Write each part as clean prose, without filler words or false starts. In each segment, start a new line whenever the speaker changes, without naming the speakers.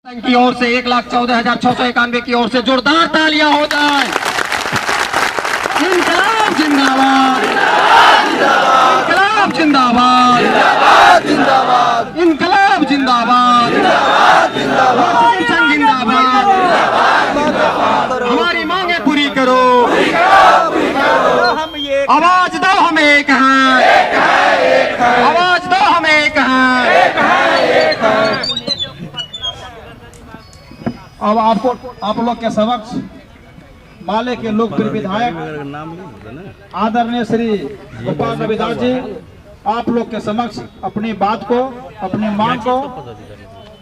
की ओर से 1,14,691 की ओर से जोरदार तालियां हो जाए। इनकलाब जिंदाबाद, इनकलाब जिंदाबाद, इनकलाब जिंदाबाद, संघ जिंदाबाद। हमारी मांगे पूरी करो, आवाज दो हम एक हैं, आवाज दो हम एक हैं।
अब आप लोग के समक्ष माले के लोकप्रिय विधायक आदरणीय श्री गोपाल रविदास जी आप लोग के समक्ष अपनी बात को, अपनी मांग को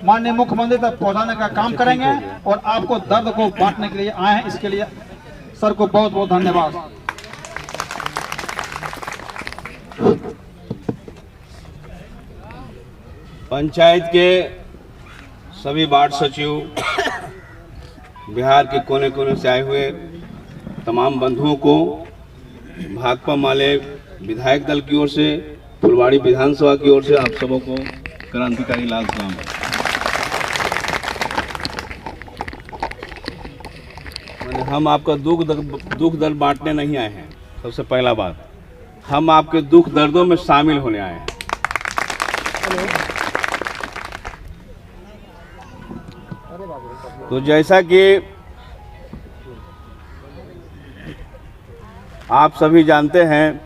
माननीय मुख्यमंत्री तक पहुंचाने का काम करेंगे और आपको दर्द को बांटने के लिए आए हैं। इसके लिए सर को बहुत बहुत धन्यवाद।
पंचायत के सभी वार्ड सचिव, बिहार के कोने कोने से आए हुए तमाम बंधुओं को भाकपा माले विधायक दल की ओर से, फुलवाड़ी विधानसभा की ओर से आप सबों को क्रांतिकारी लाल सलाम। हम आपका दुख दर्द बांटने नहीं आए हैं। सबसे पहला बात, हम आपके दुख दर्दों में शामिल होने आए हैं। तो जैसा कि आप सभी जानते हैं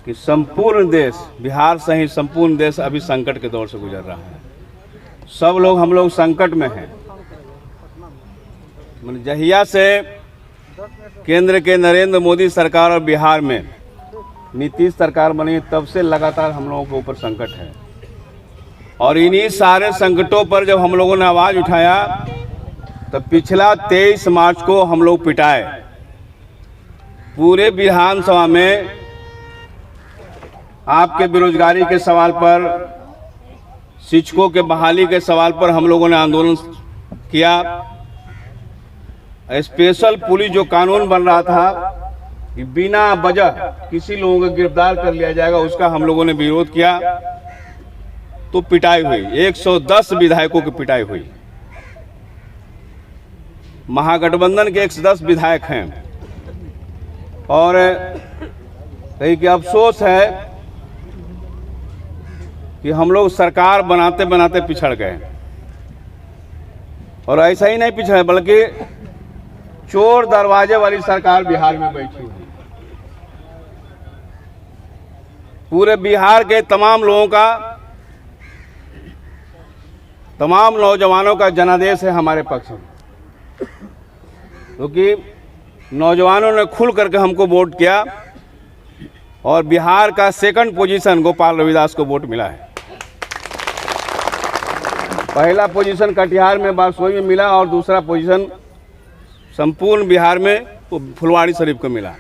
कि संपूर्ण देश, बिहार सहित संपूर्ण देश अभी संकट के दौर से गुजर रहा है। सब लोग, हम लोग संकट में हैं। जहिया से केंद्र के नरेंद्र मोदी सरकार और बिहार में नीतीश सरकार बनी, तब से लगातार हम लोगों के ऊपर संकट है। और इन्हीं सारे संकटों पर जब हम लोगों ने आवाज उठाया, तब पिछला 23 मार्च को हम लोग पिटाए। पूरे विधानसभा में आपके बेरोजगारी के सवाल पर, शिक्षकों के बहाली के सवाल पर हम लोगों ने आंदोलन किया। स्पेशल पुलिस जो कानून बन रहा था कि बिना वजह किसी लोगों को गिरफ्तार कर लिया जाएगा, उसका हम लोगों ने विरोध किया। तो पिटाई हुई, 110 विधायकों की पिटाई हुई। महागठबंधन के 110 विधायक हैं। और कहीं कि अफसोस है कि हम लोग सरकार बनाते बनाते पिछड़ गए। और ऐसा ही नहीं पिछड़े, बल्कि चोर दरवाजे वाली सरकार बिहार में बैठी हुई। पूरे बिहार के तमाम लोगों का, तमाम नौजवानों का जनादेश है हमारे पक्ष में, क्योंकि नौजवानों ने खुल करके हमको वोट किया। और बिहार का सेकंड पोजीशन गोपाल रविदास को वोट मिला है। पहला पोजीशन कटिहार में बारसोई में मिला और दूसरा पोजीशन संपूर्ण बिहार में फुलवाड़ी शरीफ को मिला।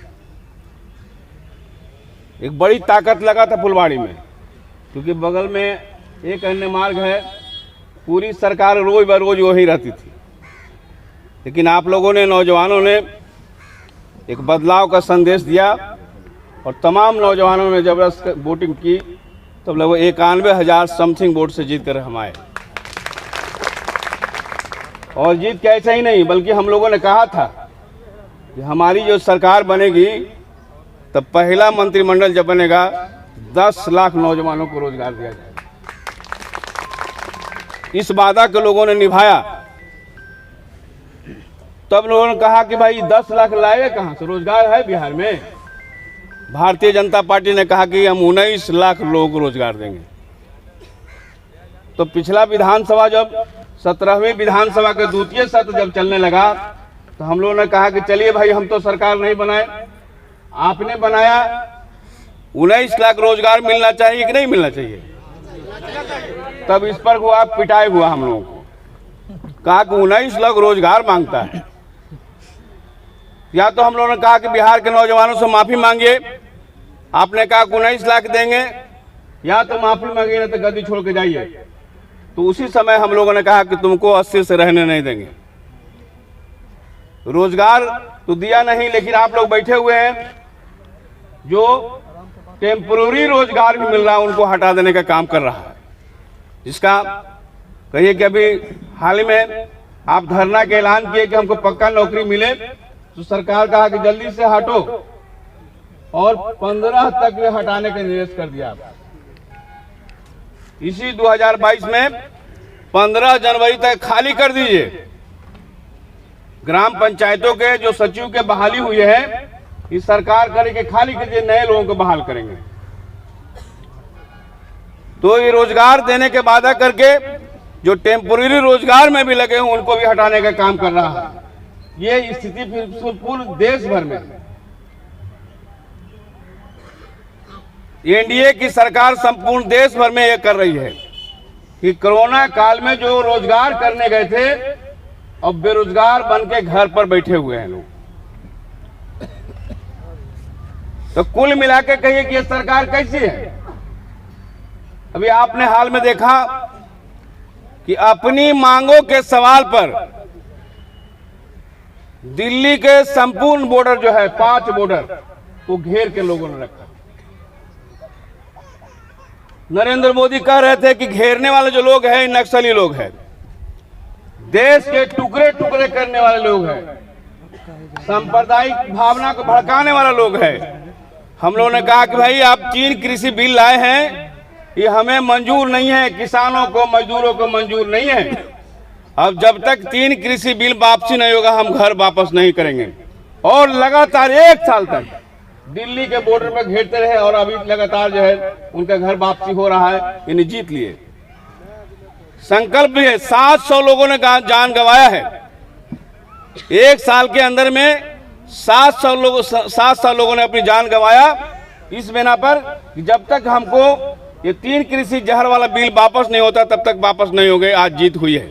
एक बड़ी ताकत लगा था फुलवाड़ी में, क्योंकि बगल में एक अन्य मार्ग है। पूरी सरकार रोज बरोज वही रहती थी, लेकिन आप लोगों ने, नौजवानों ने एक बदलाव का संदेश दिया और तमाम नौजवानों ने जबरदस्त वोटिंग की। तब लगभग 91,000 समथिंग वोट से जीत कर हम आए। और जीत के ऐसा ही नहीं, बल्कि हम लोगों ने कहा था कि हमारी जो सरकार बनेगी, तब पहला मंत्रिमंडल जब बनेगा 10 लाख नौजवानों को रोजगार दिया जाएगा। इस वादा को लोगों ने निभाया। तब लोगों ने कहा कि भाई 10 लाख लाए कहां से, रोजगार है बिहार में। भारतीय जनता पार्टी ने कहा कि हम 19 लाख लोगों को रोजगार देंगे। तो पिछला विधानसभा, जब 17वीं विधानसभा का द्वितीय सत्र जब चलने लगा, तो हम लोगों ने कहा कि चलिए भाई, हम तो सरकार नहीं बनाए, आपने बनाया। 19 लाख रोजगार मिलना चाहिए कि नहीं मिलना चाहिए। तब इस पर हुआ पिटाई हुआ। हम लोगों को कहा कि 19 लाख रोजगार मांगता है। या तो हम लोगों ने कहा कि बिहार के नौजवानों से माफी मांगिए, आपने कहा कि 19 लाख देंगे, या तो माफी मांगिए ना तो गद्दी छोड़ के जाइए। तो उसी समय हम लोगों ने कहा कि तुमको 80 से रहने नहीं देंगे। रोजगार तो दिया नहीं, लेकिन आप लोग बैठे हुए हैं, जो टेम्पोररी रोजगार भी मिल रहा है उनको हटा देने का काम कर रहा है। जिसका कहिए कि अभी हाल ही में आप धरना के ऐलान किए कि हमको पक्का नौकरी मिले, तो सरकार कहा कि जल्दी से हटो और 15 तक ये हटाने का निर्देश कर दिया। इसी 2022 में 15 जनवरी तक खाली कर दीजिए। ग्राम पंचायतों के जो सचिव के बहाली हुई है, इस सरकार करेगी खाली कीजिए, नए लोगों को बहाल करेंगे। तो ये रोजगार देने के वादा करके जो टेम्पोररी रोजगार में भी लगे हैं उनको भी हटाने का काम कर रहा है। ये स्थिति पूरे देश भर में है। एनडीए की सरकार संपूर्ण देश भर में ये कर रही है कि कोरोना काल में जो रोजगार करने गए थे अब बेरोजगार बन के घर पर बैठे हुए हैं लोग। तो कुल मिला के कहिए कि ये सरकार कैसी है। अभी आपने हाल में देखा कि अपनी मांगों के सवाल पर दिल्ली के संपूर्ण बॉर्डर जो है 5 बॉर्डर को घेर के लोगों ने रखा। नरेंद्र मोदी कह रहे थे कि घेरने वाले जो लोग हैं नक्सली लोग हैं, देश के टुकड़े टुकड़े करने वाले लोग हैं, सांप्रदायिक भावना को भड़काने वाला लोग हैं। हम लोगों ने कहा कि भाई आप 3 कृषि बिल लाए हैं, ये हमें मंजूर नहीं है, किसानों को मजदूरों को मंजूर नहीं है। अब जब तक 3 कृषि बिल वापसी नहीं होगा हम घर वापस नहीं करेंगे। और लगातार 1 साल तक दिल्ली के बॉर्डर पर घेरते रहे और अभी लगातार जो है उनका घर वापसी हो रहा है, इन्हें जीत लिए। संकल्प भी है, 700 लोगों ने जान गंवाया है। 1 साल के अंदर में 700 लोगों ने अपनी जान गंवाया इस बिना पर कि जब तक हमको ये 3 कृषि जहर वाला बिल वापस नहीं होता तब तक वापस नहीं हो गए। आज जीत हुई है।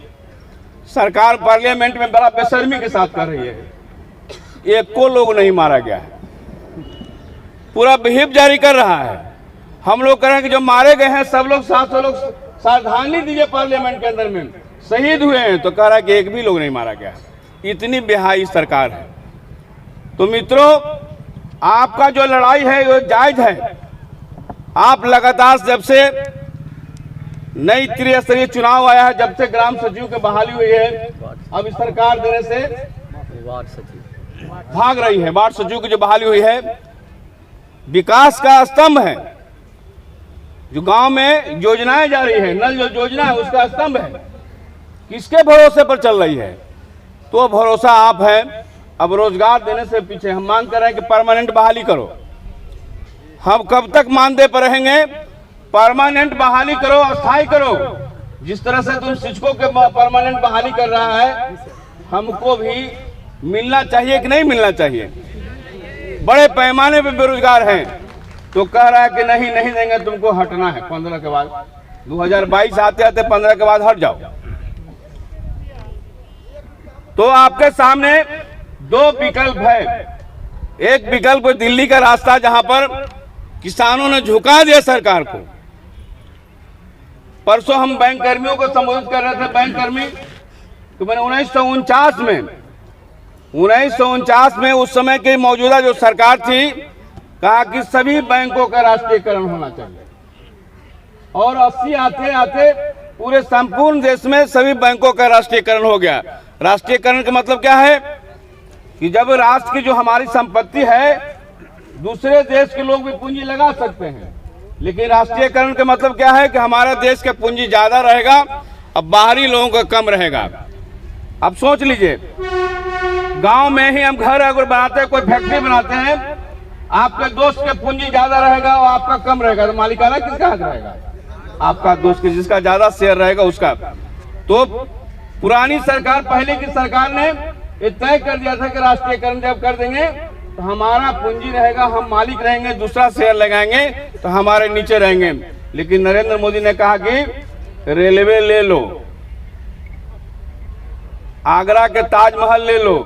सरकार पार्लियामेंट में बड़ा बेशर्मी के साथ कर रही है। एक को लोग नहीं मारा गया है, पूरा विहिप जारी कर रहा है। हम लोग कह रहे हैं कि जो मारे गए हैं सब लोग 700 लोग सावधानी दीजिए, पार्लियामेंट के अंदर में शहीद हुए हैं, तो कह रहा है कि एक भी लोग नहीं मारा गया। इतनी बेहाई सरकार है। तो मित्रों, आपका जो लड़ाई है वो जायज है। आप लगातार जब से नई त्रिस्तरीय चुनाव आया है, जब से ग्राम सचिव की बहाली हुई है, अब इस सरकार देने से भाग रही है। वार्ड सचिव की जो बहाली हुई है विकास का स्तंभ है। जो गांव में योजनाएं जा रही है, नल जो योजना है उसका स्तंभ है। किसके भरोसे पर चल रही है? तो भरोसा आप है। अब रोजगार देने से पीछे हम मांग कर रहे हैं कि परमानेंट बहाली करो। हम कब तक मानदेय पर रहेंगे? परमानेंट बहाली करो, अस्थायी करो। जिस तरह से तुम शिक्षकों के परमानेंट बहाली कर रहा है, हमको भी मिलना चाहिए कि नहीं मिलना चाहिए? बड़े पैमाने पे बेरोजगार हैं, तो कह रहा है कि नहीं देंगे, तुमको हटना है 15 के बाद। 2022 आते आते 15 के बाद हट जाओ। तो आपके सामने 2 विकल्प है। एक विकल्प दिल्ली का रास्ता, जहां पर किसानों ने झुका दिया सरकार को। परसों हम बैंक कर्मियों को संबोधित कर रहे थे। बैंक कर्मी तो मैंने 1949 में उस समय की मौजूदा जो सरकार थी, कहा कि सभी बैंकों का राष्ट्रीयकरण होना चाहिए। और 80 आते आते पूरे संपूर्ण देश में सभी बैंकों का राष्ट्रीयकरण हो गया। राष्ट्रीयकरण का मतलब क्या है कि जब राष्ट्र की जो हमारी संपत्ति है, दूसरे देश के लोग भी पूंजी लगा सकते हैं। लेकिन राष्ट्रीयकरण का मतलब क्या है कि हमारा देश का पूंजी ज्यादा रहेगा, अब बाहरी लोगों का कम रहेगा। अब सोच लीजिए, गांव में ही हम घर अगर बनाते हैं, कोई फैक्ट्री बनाते हैं, आपके दोस्त के पूंजी ज्यादा रहेगा और आपका कम रहेगा, तो मालिकाना किसका हक रहेगा? आपका दोस्त के, जिसका ज्यादा शेयर रहेगा उसका। तो पुरानी सरकार, पहले की सरकार ने ये तय कर दिया था कि राष्ट्रीयकरण जब कर देंगे तो हमारा पूंजी रहेगा, हम मालिक रहेंगे, दूसरा शेयर लगाएंगे तो हमारे नीचे रहेंगे। लेकिन नरेंद्र मोदी ने कहा कि रेलवे ले लो, आगरा के ताजमहल ले लो,